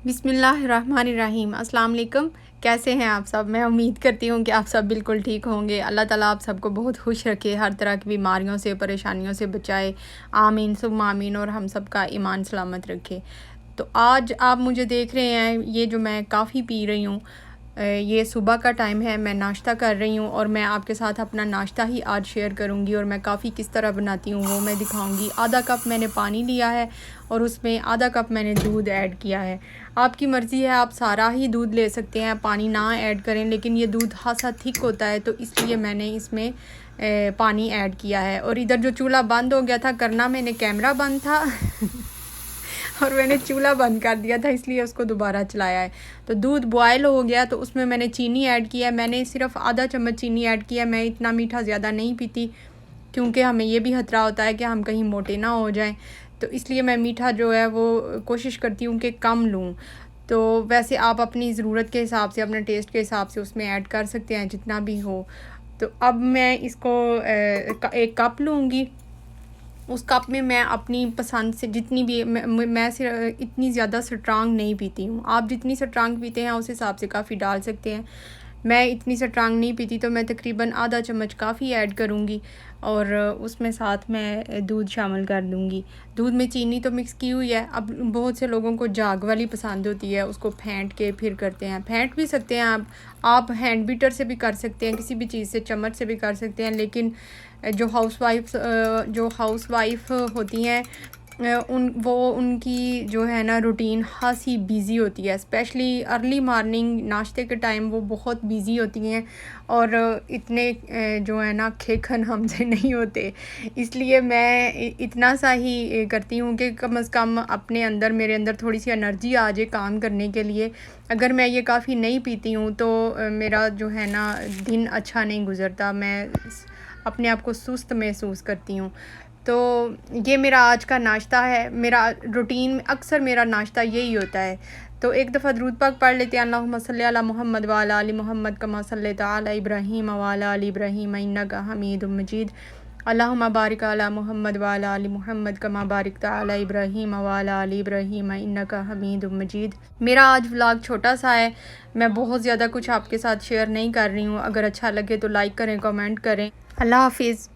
बिस्मिल्लाहिर्रहमानिर्रहीम। अस्सलाम वालेकुम। कैसे हैं आप सब? मैं उम्मीद करती हूँ कि आप सब बिल्कुल ठीक होंगे। अल्लाह ताला आप सबको बहुत खुश रखे, हर तरह की बीमारियों से, परेशानियों से बचाए। आमीन सुम्मा आमीन। और हम सब का ईमान सलामत रखे। तो आज आप मुझे देख रहे हैं, ये जो मैं काफ़ी पी रही हूँ, ये सुबह का टाइम है, मैं नाश्ता कर रही हूँ और मैं आपके साथ अपना नाश्ता ही आज शेयर करूँगी और मैं काफ़ी किस तरह बनाती हूँ वो मैं दिखाऊँगी। आधा कप मैंने पानी लिया है और उसमें आधा कप मैंने दूध ऐड किया है। आपकी मर्ज़ी है, आप सारा ही दूध ले सकते हैं, पानी ना ऐड करें, लेकिन ये दूध खासा थिक होता है तो इसलिए मैंने इसमें पानी ऐड किया है। और इधर जो चूल्हा बंद हो गया था, करना मैंने कैमरा बंद था और मैंने चूल्हा बंद कर दिया था, इसलिए उसको दोबारा चलाया है। तो दूध बॉयल हो गया तो उसमें मैंने चीनी ऐड किया है। मैंने सिर्फ आधा चम्मच चीनी ऐड किया है। मैं इतना मीठा ज़्यादा नहीं पीती क्योंकि हमें ये भी खतरा होता है कि हम कहीं मोटे ना हो जाएं, तो इसलिए मैं मीठा जो है वो कोशिश करती हूँ कि कम लूँ। तो वैसे आप अपनी ज़रूरत के हिसाब से, अपने टेस्ट के हिसाब से उसमें ऐड कर सकते हैं जितना भी हो। तो अब मैं इसको एक कप लूँगी। उस कप में मैं अपनी पसंद से जितनी भी मैं सिर्फ इतनी ज़्यादा स्ट्रांग नहीं पीती हूँ। आप जितनी स्ट्रांग पीते हैं उस हिसाब से काफ़ी डाल सकते हैं। मैं इतनी स्ट्रांग नहीं पीती तो मैं तकरीबन आधा चम्मच काफ़ी ऐड करूँगी और उसमें साथ मैं दूध शामिल कर दूँगी। दूध में चीनी तो मिक्स की हुई है। अब बहुत से लोगों को जाग वाली पसंद होती है, उसको फेंट के फिर करते हैं। फेंट भी सकते हैं आप हैंड बीटर से भी कर सकते हैं, किसी भी चीज़ से, चम्मच से भी कर सकते हैं। लेकिन जो हाउसवाइफ होती हैं उनकी जो है ना रूटीन खासी बिज़ी होती है, स्पेशली अर्ली मॉर्निंग नाश्ते के टाइम वो बहुत बिज़ी होती हैं और इतने जो है ना खेखन हमसे नहीं होते। इसलिए मैं इतना सा ही करती हूँ कि कम से कम अपने अंदर, मेरे अंदर थोड़ी सी एनर्जी आ जाए काम करने के लिए। अगर मैं ये काफ़ी नहीं पीती हूँ तो मेरा जो है ना दिन अच्छा नहीं गुज़रता, मैं अपने आप को सुस्त महसूस करती हूँ। तो ये मेरा आज का नाश्ता है। मेरा रूटीन में अक्सर मेरा नाश्ता यही होता है। तो एक दफ़ा दरूद पाक पढ़ लेते हैं। अल्लाहुम्मा सल्ली अला मुहम्मद व अला आलि मुहम्मद कमा सल्लैता अला इब्राहीम व अला आलि इब्राहीम इन्नका हमीदुम मजीद। अल्लाहुम्मा बारिक अला मुहम्मद व अला आलि मुहम्मद कमा बारिकता अला इब्राहीम व अला आलि इब्राहीम इन्नका हमीदुम मजीद। मेरा आज व्लॉग छोटा सा है, मैं बहुत ज़्यादा कुछ आपके साथ शेयर नहीं कर रही हूँ। अगर अच्छा लगे तो लाइक करें, कमेंट करें। अल्लाह हाफिज़।